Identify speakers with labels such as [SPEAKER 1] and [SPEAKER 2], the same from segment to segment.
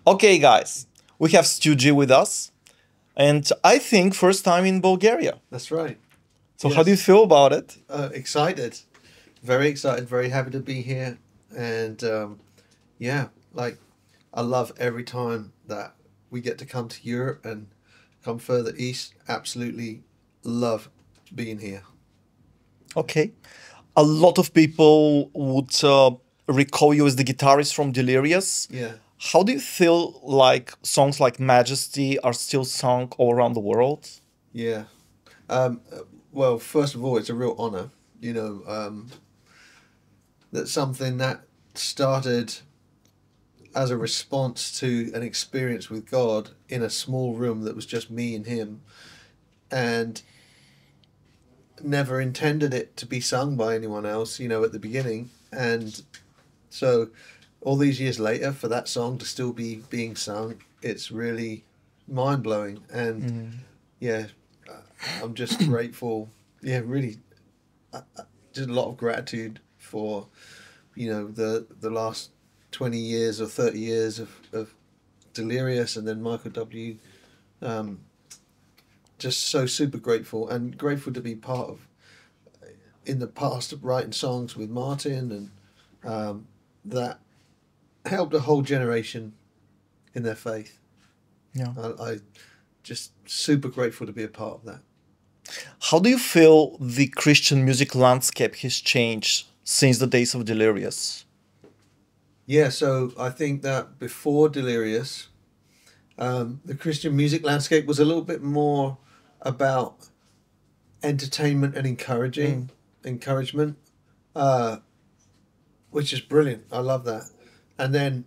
[SPEAKER 1] Okay, guys, we have STU G with us, and I think first time in Bulgaria.
[SPEAKER 2] That's right.
[SPEAKER 1] So how do you feel about it?
[SPEAKER 2] Excited, very happy to be here, and yeah, like I love every time that we get to come to Europe and come further east. Absolutely love being here.
[SPEAKER 1] Okay. A lot of people would recall you as the guitarist from Delirious.
[SPEAKER 2] Yeah.
[SPEAKER 1] How do you feel like songs like Majesty are still sung all around the world?
[SPEAKER 2] Yeah. Um, well, first of all, it's a real honor. That's something that started as a response to an experience with God in a small room that was just me and him, and never intended it to be sung by anyone else, at the beginning. And so all these years later, for that song to still be being sung, it's really mind-blowing. And yeah, I'm just grateful. Yeah, really, just a lot of gratitude for, the last 20 years or 30 years of Delirious, and then Michael W. Just so super grateful, and grateful to be part of, in the past, writing songs with Martin, and that helped a whole generation in their faith.
[SPEAKER 1] Yeah.
[SPEAKER 2] I just super grateful to be a part of that.
[SPEAKER 1] How do you feel the Christian music landscape has changed since the days of Delirious?
[SPEAKER 2] Yeah, so I think that before Delirious, the Christian music landscape was a little bit more about entertainment and encouragement, which is brilliant. I love that. And then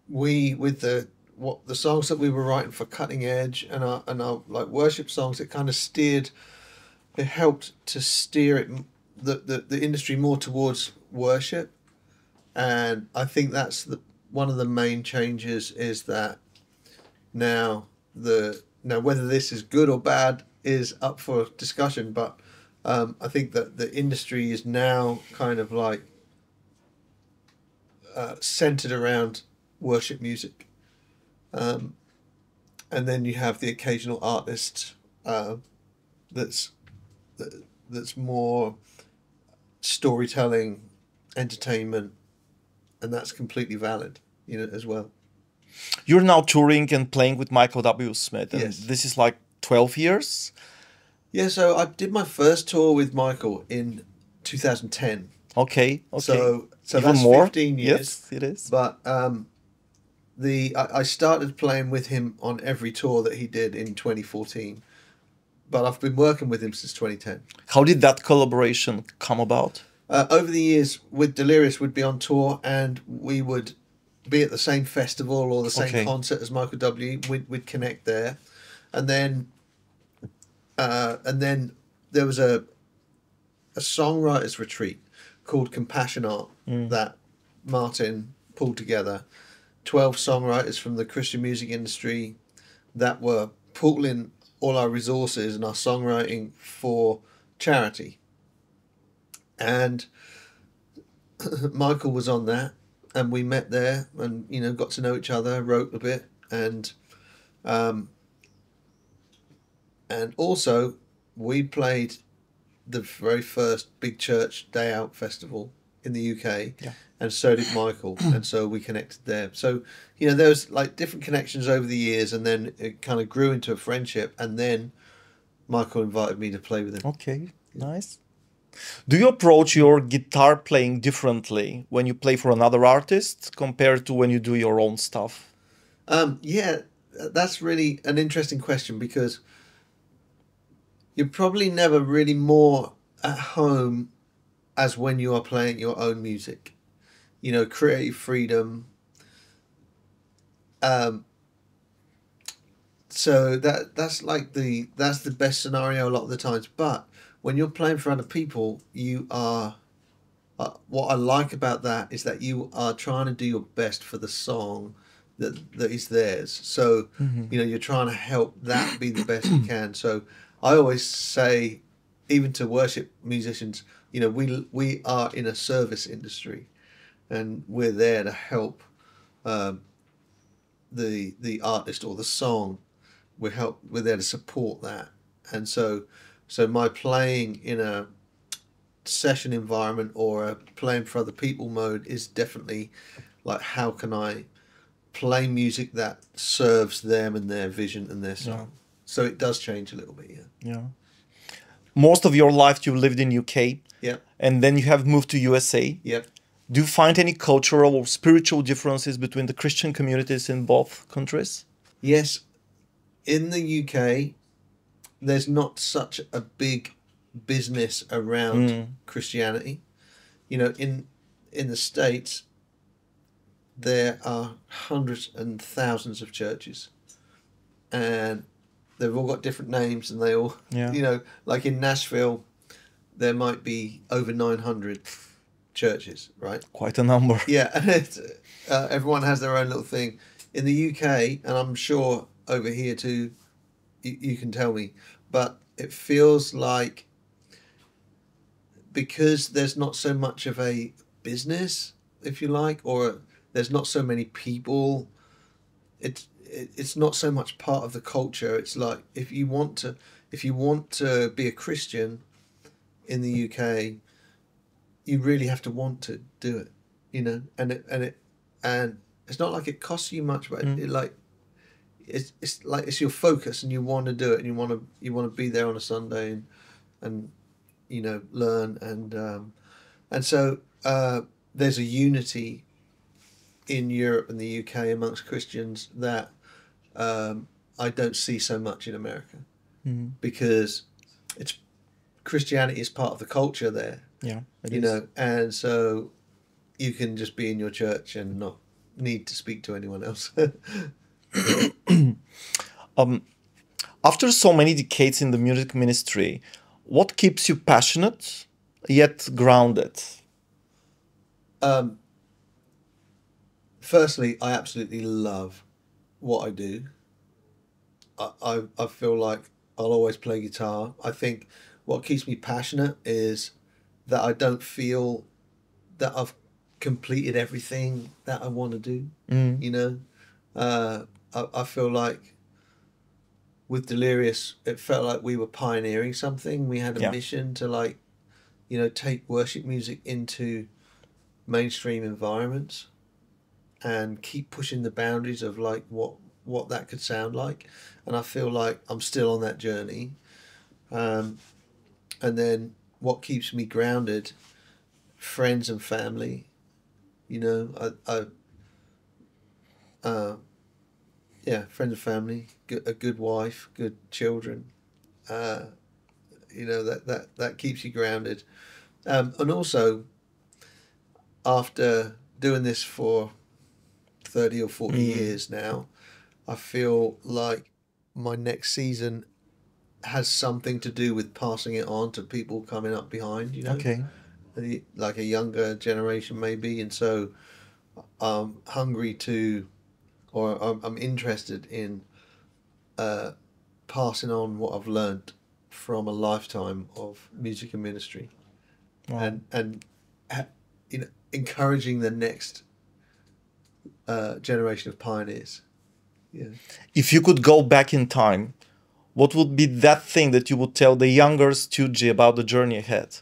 [SPEAKER 2] with the songs that we were writing for Cutting Edge and our like worship songs, it kind of helped to steer it the industry more towards worship. And I think that's one of the main changes, is that now whether this is good or bad is up for discussion, but I think that the industry is now kind of like centered around worship music, and then you have the occasional artist that's more storytelling, entertainment, and that's completely valid, as well.
[SPEAKER 1] You're now touring and playing with Michael W. Smith, and
[SPEAKER 2] Yes.
[SPEAKER 1] this is like 12 years?
[SPEAKER 2] Yeah, so I did my first tour with Michael in 2010.
[SPEAKER 1] Okay.
[SPEAKER 2] So
[SPEAKER 1] Even
[SPEAKER 2] that's
[SPEAKER 1] more?
[SPEAKER 2] 15 years.
[SPEAKER 1] Yes, it is.
[SPEAKER 2] But I started playing with him on every tour that he did in 2014. But I've been working with him since 2010.
[SPEAKER 1] How did that collaboration come about?
[SPEAKER 2] Over the years with Delirious, we'd be on tour and we would be at the same festival or the same concert as Michael W. We'd connect there, and then there was a songwriters retreat called Compassion Art that Martin pulled together. 12 songwriters from the Christian music industry that were pooling all our resources and our songwriting for charity. And Michael was on that, and we met there and, got to know each other, wrote a bit, and also we played the very first big church day out festival in the UK, and so did Michael, and so we connected there. So, there was like different connections over the years, and then it kind of grew into a friendship, and then Michael invited me to play with him.
[SPEAKER 1] Okay, nice. Do you approach your guitar playing differently when you play for another artist compared to when you do your own stuff?
[SPEAKER 2] Yeah, that's really an interesting question, because you're probably never really more at home as when you are playing your own music. Creative freedom. So that's the best scenario a lot of the times. But when you're playing for other people, you are. What I like about that is that you are trying to do your best for the song that is theirs. So you're trying to help that be the best you can. So I always say, even to worship musicians, we are in a service industry, and we're there to help the artist or the song. We're there to support that. And so my playing in a session environment or a playing for other people mode is definitely like, how can I play music that serves them and their vision and their song.
[SPEAKER 1] Yeah.
[SPEAKER 2] So it does change a little bit.
[SPEAKER 1] Yeah. Most of your life you lived in UK.
[SPEAKER 2] Yeah.
[SPEAKER 1] And then you have moved to USA.
[SPEAKER 2] Yep.
[SPEAKER 1] Do you find any cultural or spiritual differences between the Christian communities in both countries?
[SPEAKER 2] Yes. In the UK, there's not such a big business around Christianity. You know, in the States, there are hundreds and thousands of churches, and they've all got different names, and they all, you know, like in Nashville, there might be over 900 churches, right?
[SPEAKER 1] Quite a number.
[SPEAKER 2] Yeah, and everyone has their own little thing. In the UK, and I'm sure over here too, you can tell me, but it feels like, because there's not so much of a business, if you like, or there's not so many people, it's not so much part of the culture. It's like, if you want to be a Christian in the UK, you really have to want to do it, you know, and it's not like it costs you much, but it's like it's your focus, and you want to do it, and you want to be there on a Sunday and you know, learn, and so there's a unity in Europe and the UK amongst Christians that I don't see so much in America, because Christianity is part of the culture there.
[SPEAKER 1] Yeah,
[SPEAKER 2] you know, and so you can just be in your church and not need to speak to anyone else.
[SPEAKER 1] After so many decades in the music ministry, what keeps you passionate yet grounded?
[SPEAKER 2] Firstly, I absolutely love what I do. I feel like I'll always play guitar. I think what keeps me passionate is that I don't feel that I've completed everything that I want to do. You know, I feel like with Delirious, it felt like we were pioneering something. We had a mission to, like, you know, take worship music into mainstream environments and keep pushing the boundaries of like what that could sound like. And I feel like I'm still on that journey. And then what keeps me grounded, friends and family. You know, friends and family, a good wife, good children. You know, that keeps you grounded. And also, after doing this for 30 or 40 years now, I feel like my next season has something to do with passing it on to people coming up behind, you know?
[SPEAKER 1] Okay.
[SPEAKER 2] Like a younger generation maybe. And so I'm hungry to, or I'm interested in passing on what I've learned from a lifetime of music and ministry.
[SPEAKER 1] Wow.
[SPEAKER 2] And you know, encouraging the next generation of pioneers. Yeah.
[SPEAKER 1] If you could go back in time, what would be that thing that you would tell the younger STU G about the journey ahead?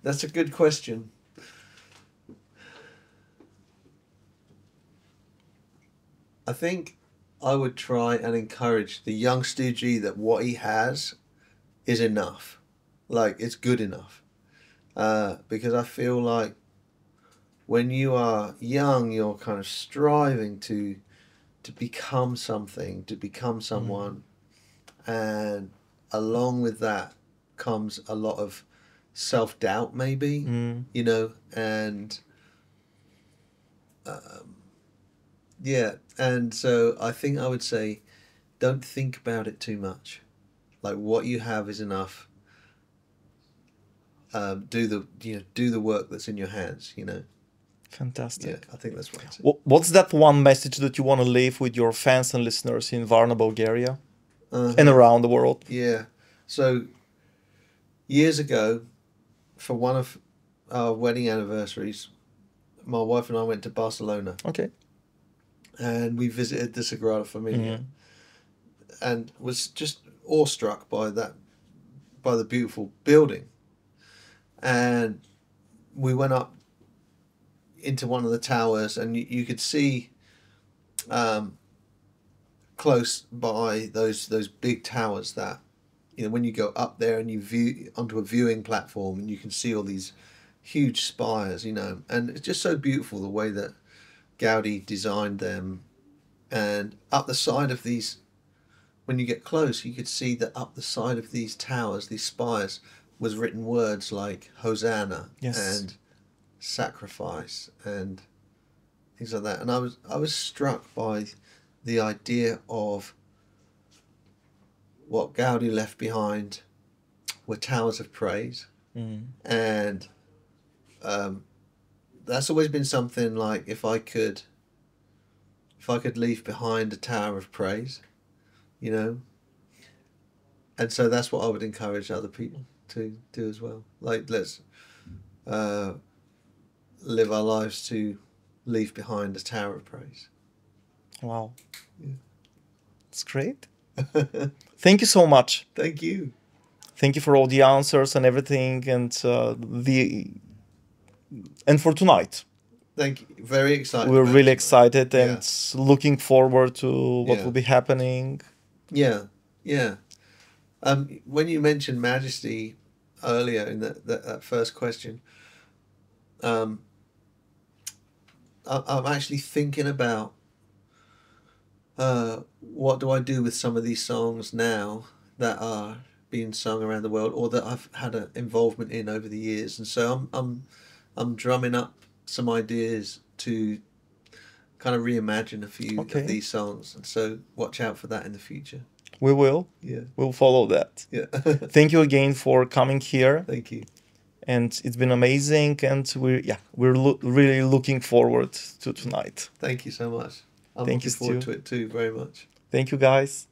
[SPEAKER 2] That's a good question. I think I would try and encourage the young STU G that what he has is enough. Like, it's good enough. Because I feel like when you are young, you're kind of striving to become something, to become someone. And along with that comes a lot of self-doubt, maybe, you know, and yeah. And so I think I would say, don't think about it too much. Like, what you have is enough. Do the work that's in your hands, you know.
[SPEAKER 1] Fantastic.
[SPEAKER 2] Yeah, I think that's what I'd say.
[SPEAKER 1] What's that one message that you want to leave with your fans and listeners in Varna, Bulgaria, and around the world?
[SPEAKER 2] Yeah. So years ago, for one of our wedding anniversaries, my wife and I went to Barcelona.
[SPEAKER 1] Okay.
[SPEAKER 2] and we visited the Sagrada Familia, and was just awestruck by the beautiful building. And we went up into one of the towers, and you could see close by those big towers that, you know, when you go up there and you view onto a viewing platform, and you can see all these huge spires, you know, and it's just so beautiful the way that Gaudi designed them. And up the side of these, when you get close, you could see that up the side of these towers, these spires, was written words like Hosanna and sacrifice and things like that. And I was struck by the idea of what Gaudi left behind were towers of praise. And that's always been something like, if I could leave behind a tower of praise, you know. And so that's what I would encourage other people to do as well. Like, let's live our lives to leave behind a tower of praise.
[SPEAKER 1] Wow. Yeah. It's great. Thank you so much.
[SPEAKER 2] Thank you.
[SPEAKER 1] Thank you for all the answers and everything, and for tonight.
[SPEAKER 2] Thank you. Very excited.
[SPEAKER 1] We're really excited and looking forward to what will be happening.
[SPEAKER 2] Yeah, yeah. When you mentioned Majesty earlier in that first question, I'm actually thinking about what do I do with some of these songs now that are being sung around the world, or that I've had an involvement in over the years. And so I'm drumming up some ideas to kind of reimagine a few of these songs. And so watch out for that in the future.
[SPEAKER 1] We will.
[SPEAKER 2] Yeah.
[SPEAKER 1] We'll follow that.
[SPEAKER 2] Yeah.
[SPEAKER 1] Thank you again for coming here.
[SPEAKER 2] Thank you.
[SPEAKER 1] And it's been amazing, and we're really looking forward to tonight.
[SPEAKER 2] Thank you so much. I'm looking forward to it too, very much.
[SPEAKER 1] Thank you, guys.